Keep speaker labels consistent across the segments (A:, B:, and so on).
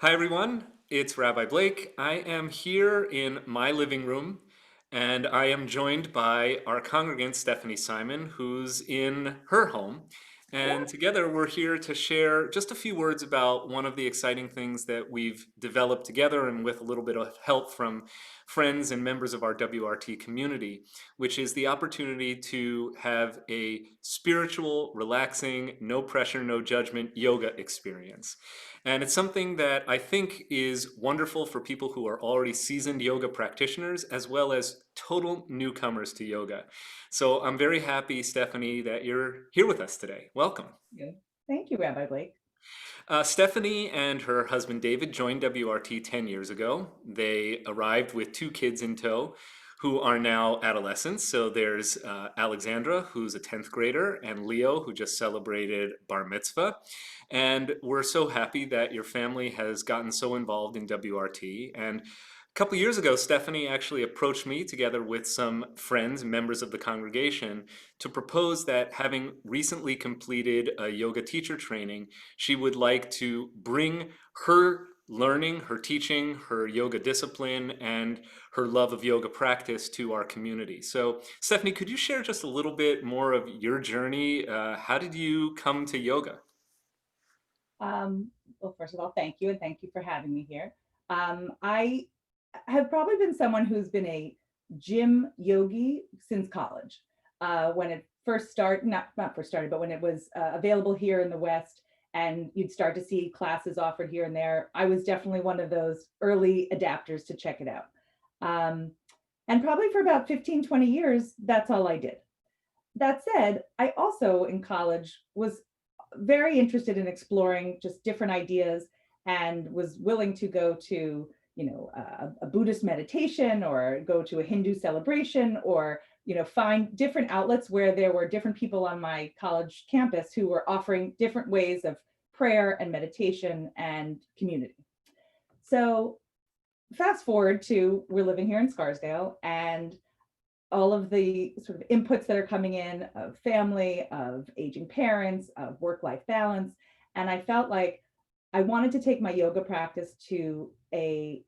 A: Hi, everyone. It's Rabbi Blake. I am here in my living room, and I am joined by our congregant, Stephanie Simon, who's in her home. And together, we're here to share just a few words about one of the exciting things that we've developed together and with a little bit of help from friends and members of our WRT community, which is the opportunity to have a spiritual, relaxing, no pressure, no judgment yoga experience. And it's something that I think is wonderful for people who are already seasoned yoga practitioners, as well as total newcomers to yoga. So I'm very happy, Stephanie, that you're here with us today. Welcome.
B: Yeah. Thank you, Rabbi Blake.
A: Stephanie and her husband David joined WRT 10 years ago. They arrived with two kids in tow who are now adolescents. So there's Alexandra, who's a 10th grader, and Leo, who just celebrated bar mitzvah. And we're so happy that your family has gotten so involved in WRT. And a couple years ago, Stephanie actually approached me together with some friends, members of the congregation, to propose that having recently completed a yoga teacher training, she would like to bring her learning, her teaching, her yoga discipline, and her love of yoga practice to our community. So, Stephanie, could you share just a little bit more of your journey? How did you come to yoga?
B: Um, well, first of all, thank you, and thank you for having me here. I have probably been someone who's been a gym yogi since college. When it first started, not first started, but when it was available here in the West, and you'd start to see classes offered here and there, I was definitely one of those early adapters to check it out. Um, and probably for about 15, 20 years, that's all I did. That said, I also in college was very interested in exploring just different ideas and was willing to go to a Buddhist meditation or go to a Hindu celebration or find different outlets where there were different people on my college campus who were offering different ways of prayer and meditation and community. So fast forward to we're living here in Scarsdale, and all of the sort of inputs that are coming in of family, of aging parents, of work-life balance. And I felt like I wanted to take my yoga practice to a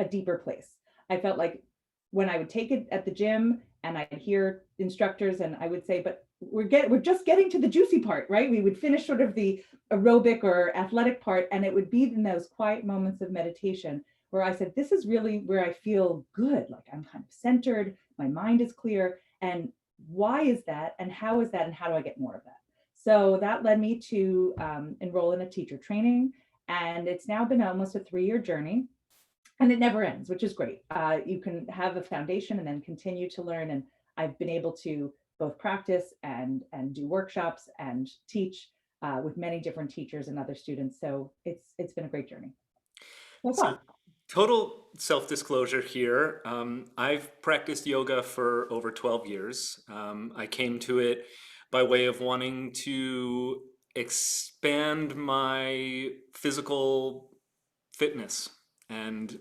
B: deeper place. I felt like when I would take it at the gym and I'd hear instructors and I would say, but we're just getting to the juicy part, right? We would finish sort of the aerobic or athletic part, and it would be in those quiet moments of meditation where I said, this is really where I feel good. Like I'm kind of centered, my mind is clear. And why is that? And how is that? And how do I get more of that? So that led me to enroll in a teacher training. And it's now been almost a 3-year journey, and it never ends, which is great. You can have a foundation and then continue to learn. And I've been able to both practice and do workshops and teach with many different teachers and other students. So it's been a great journey so
A: So,
B: far.
A: total self-disclosure here. I've practiced yoga for over 12 years. I came to it by way of wanting to expand my physical fitness and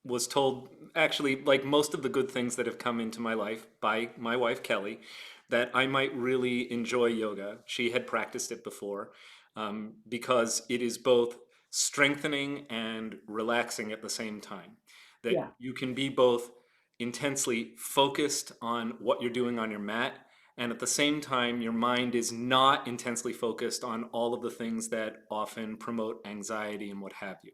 A: was told, actually, like most of the good things that have come into my life by my wife, Kelly, that I might really enjoy yoga. She had practiced it before because it is both strengthening and relaxing at the same time. That
B: Yeah.
A: you can be both intensely focused on what you're doing on your mat, and at the same time, your mind is not intensely focused on all of the things that often promote anxiety and what have you.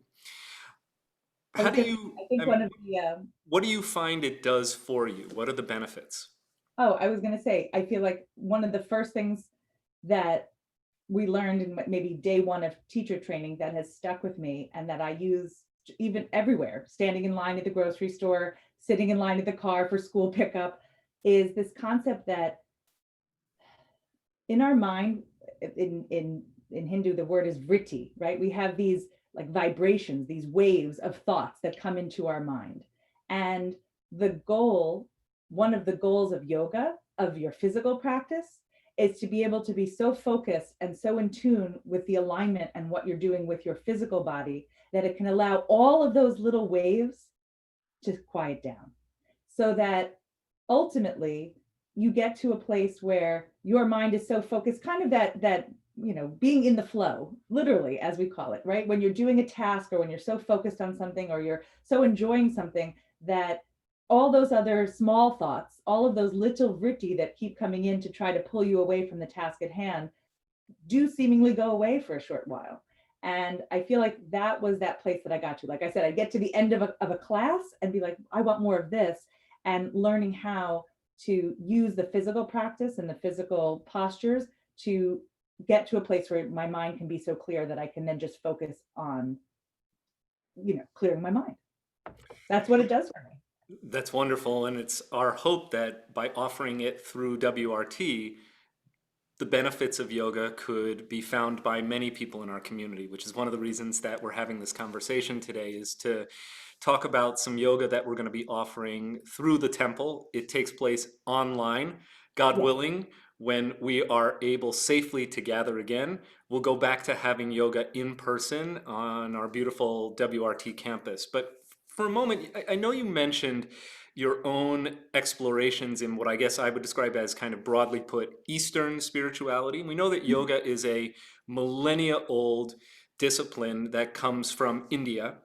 B: I
A: How
B: was
A: do
B: going to,
A: you,
B: I think
A: I mean,
B: one of the,
A: what do you find it does for you? What are the benefits?
B: oh, I was going to say, I feel like one of the first things that we learned in maybe day one of teacher training that has stuck with me and that I use even everywhere, standing in line at the grocery store, sitting in line at the car for school pickup, is this concept that in our mind, in Hindu, the word is vritti, right? We have these like vibrations, these waves of thoughts that come into our mind. And the goal, one of the goals of yoga, of your physical practice, is to be able to be so focused and so in tune with the alignment and what you're doing with your physical body that it can allow all of those little waves to quiet down so that ultimately you get to a place where your mind is so focused, kind of that being in the flow, literally, as we call it, right? When you're doing a task, or when you're so focused on something, or you're so enjoying something, that all those other small thoughts, all of those little vritti that keep coming in to try to pull you away from the task at hand, do seemingly go away for a short while. And I feel like that was that place that I got to. Like I said, I get to the end of a class and be like, I want more of this. And learning how to use the physical practice and the physical postures to get to a place where my mind can be so clear that I can then just focus on, clearing my mind. That's what it does for me.
A: That's wonderful. And it's our hope that by offering it through WRT, the benefits of yoga could be found by many people in our community, which is one of the reasons that we're having this conversation today, is to talk about some yoga that we're going to be offering through the temple. It takes place online. God
B: Yes.
A: willing, when we are able safely to gather again, we'll go back to having yoga in person on our beautiful WRT campus. But for a moment, I know you mentioned your own explorations in what I guess I would describe as, kind of broadly put, Eastern spirituality. We know that yoga is a millennia old discipline that comes from India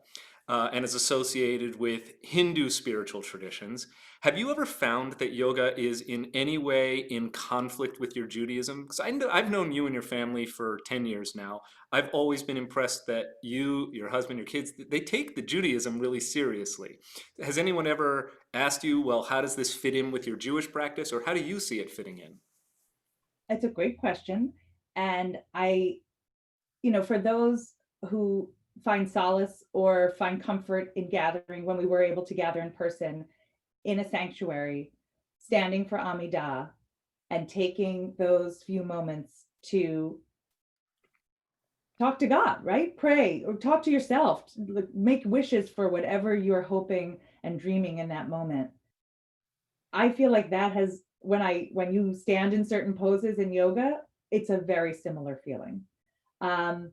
A: and is associated with Hindu spiritual traditions. Have you ever found that yoga is in any way in conflict with your Judaism? Because I've known you and your family for 10 years now. I've always been impressed that you, your husband, your kids, they take the Judaism really seriously. Has anyone ever asked you, well, how does this fit in with your Jewish practice, or how do you see it fitting in?
B: It's a great question. And for those who find solace or find comfort in gathering, when we were able to gather in person in a sanctuary, standing for Amidah and taking those few moments to talk to God, right? Pray or talk to yourself, make wishes for whatever you're hoping and dreaming in that moment. I feel like that has, when you stand in certain poses in yoga, it's a very similar feeling. Um,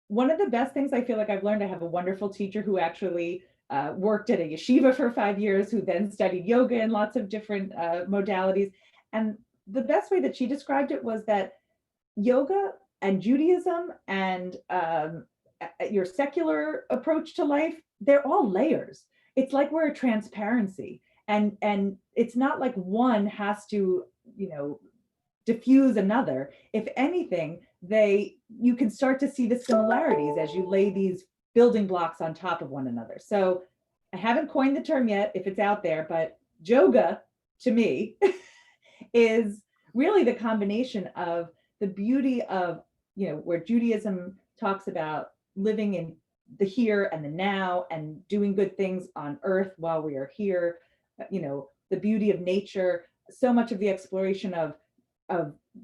B: One of the best things I feel like I've learned, I have a wonderful teacher who actually worked at a yeshiva for 5 years, who then studied yoga in lots of different modalities. And the best way that she described it was that yoga and Judaism and your secular approach to life, they're all layers. It's like we're a transparency. And it's not like one has to, diffuse another. If anything, you can start to see the similarities as you lay these building blocks on top of one another. So I haven't coined the term yet, if it's out there, but yoga to me is really the combination of the beauty of, where Judaism talks about living in the here and the now and doing good things on earth while we are here, the beauty of nature, so much of the exploration of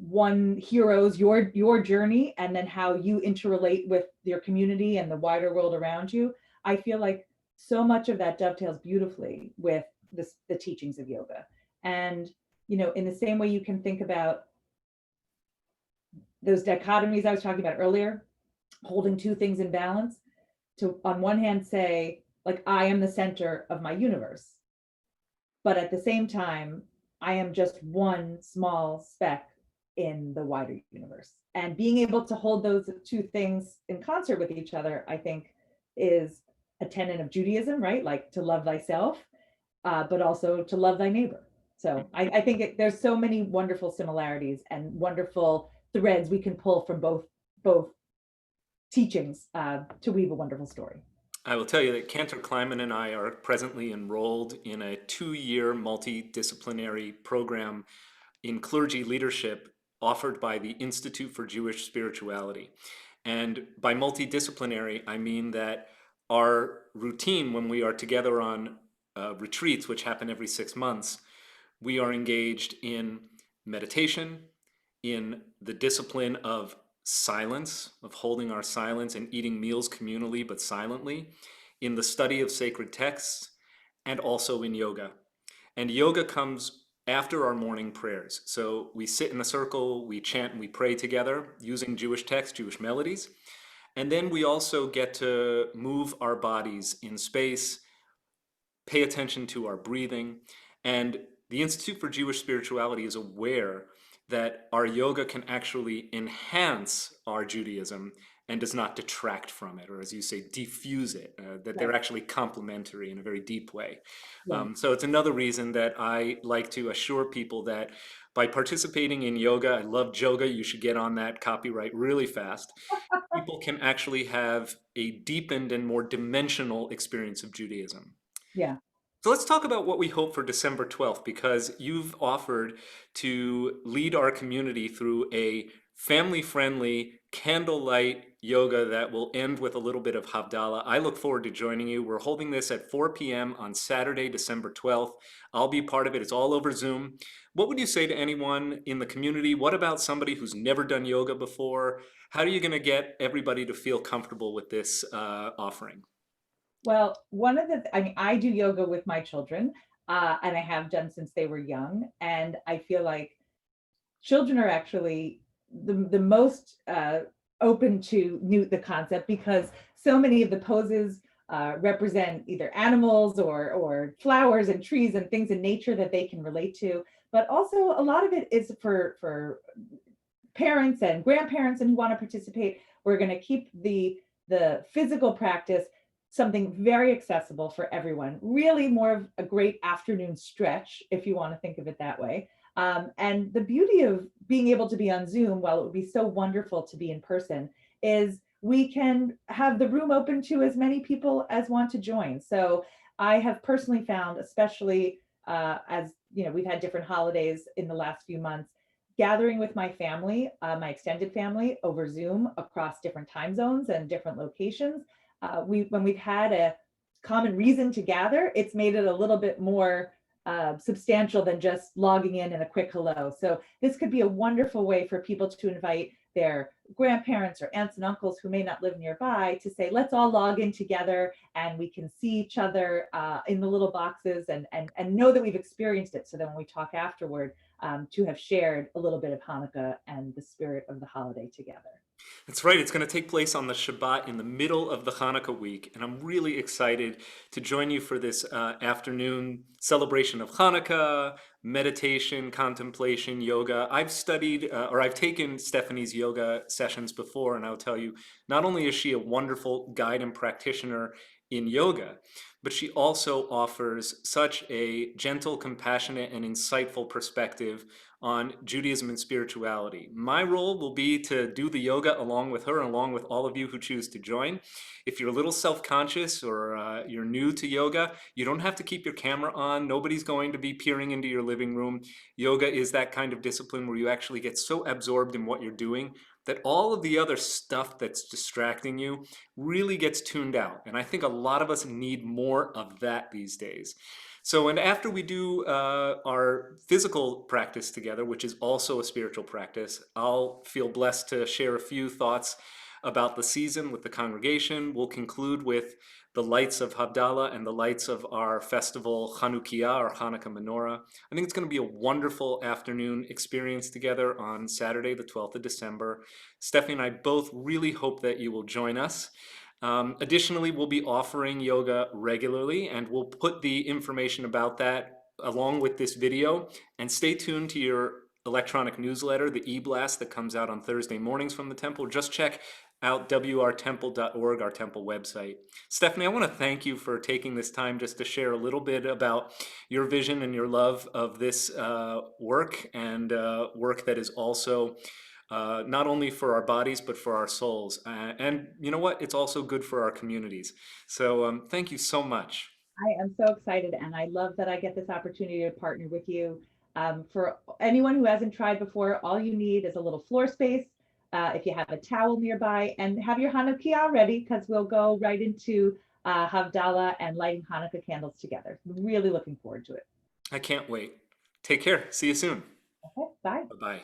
B: one hero's your journey, and then how you interrelate with your community and the wider world around you. I feel like so much of that dovetails beautifully with the teachings of yoga. And in the same way you can think about those dichotomies I was talking about earlier, holding two things in balance, to on one hand say, like, I am the center of my universe, but at the same time I am just one small speck in the wider universe. And being able to hold those two things in concert with each other, I think, is a tenet of Judaism, right? Like to love thyself, but also to love thy neighbor. So I think there's so many wonderful similarities and wonderful threads we can pull from both teachings to weave a wonderful story.
A: I will tell you that Cantor Kleiman and I are presently enrolled in a 2-year multidisciplinary program in clergy leadership offered by the Institute for Jewish Spirituality. And by multidisciplinary, I mean that our routine when we are together on retreats, which happen every 6 months, we are engaged in meditation, in the discipline of silence, of holding our silence and eating meals communally but silently, in the study of sacred texts, and also in yoga. And yoga comes after our morning prayers. So we sit in a circle, we chant and we pray together using Jewish texts, Jewish melodies. And then we also get to move our bodies in space, pay attention to our breathing. And the Institute for Jewish Spirituality is aware that our yoga can actually enhance our Judaism and does not detract from it, or as you say, diffuse it, that they're
B: Right.
A: actually complementary in a very deep way.
B: Yeah.
A: So it's another reason that I like to assure people that by participating in yoga, I love yoga, you should get on that copyright really fast. People can actually have a deepened and more dimensional experience of Judaism.
B: Yeah.
A: So let's talk about what we hope for December 12th, because you've offered to lead our community through a family-friendly candlelight yoga that will end with a little bit of Havdalah. I look forward to joining you. We're holding this at 4 p.m. on Saturday, December 12th. I'll be part of it. It's all over Zoom. What would you say to anyone in the community? What about somebody who's never done yoga before? How are you going to get everybody to feel comfortable with this offering?
B: Well, I mean, I do yoga with my children, and I have done since they were young. And I feel like children are actually the most open to the concept, because so many of the poses represent either animals or flowers and trees and things in nature that they can relate to. But also a lot of it is for parents and grandparents and who want to participate. We're going to keep the physical practice something very accessible for everyone. Really more of a great afternoon stretch, if you want to think of it that way. And the beauty of being able to be on Zoom, while it would be so wonderful to be in person, is we can have the room open to as many people as want to join. So I have personally found, especially as you know, we've had different holidays in the last few months, gathering with my family, my extended family, over Zoom across different time zones and different locations. When we've had a common reason to gather, it's made it a little bit more substantial than just logging in and a quick hello. So this could be a wonderful way for people to invite their grandparents or aunts and uncles who may not live nearby to say, let's all log in together and we can see each other in the little boxes, and know that we've experienced it. So then when we talk afterward, to have shared a little bit of Hanukkah and the spirit of the holiday together.
A: That's right. It's going to take place on the Shabbat in the middle of the Hanukkah week. And I'm really excited to join you for this afternoon celebration of Hanukkah, meditation, contemplation, yoga. I've studied or I've taken Stephanie's yoga sessions before, and I'll tell you, not only is she a wonderful guide and practitioner in yoga, but she also offers such a gentle, compassionate, and insightful perspective on Judaism and spirituality. My role will be to do the yoga along with her, along with all of you who choose to join. If you're a little self-conscious or you're new to yoga, you don't have to keep your camera on. Nobody's going to be peering into your living room. Yoga is that kind of discipline where you actually get so absorbed in what you're doing that all of the other stuff that's distracting you really gets tuned out. And I think a lot of us need more of that these days. So, and after we do our physical practice together, which is also a spiritual practice, I'll feel blessed to share a few thoughts about the season with the congregation. We'll conclude with the lights of Havdalah and the lights of our festival Chanukah, or Hanukkah menorah. I think it's going to be a wonderful afternoon experience together on Saturday, the 12th of December. Stephanie and I both really hope that you will join us. Additionally, we'll be offering yoga regularly, and we'll put the information about that along with this video. And stay tuned to your electronic newsletter, the e-blast that comes out on Thursday mornings from the temple. Just check out wrtemple.org, our temple website. Stephanie, I want to thank you for taking this time just to share a little bit about your vision and your love of this work, and work that is also not only for our bodies, but for our souls. And you know what? It's also good for our communities. So thank you so much.
B: I am so excited, and I love that I get this opportunity to partner with you. For anyone who hasn't tried before, all you need is a little floor space. If you have a towel nearby, and have your Hanukkah ready, because we'll go right into Havdalah and lighting Hanukkah candles together. Really looking forward to it.
A: I can't wait. Take care. See you soon.
B: Okay, bye.
A: Bye-bye.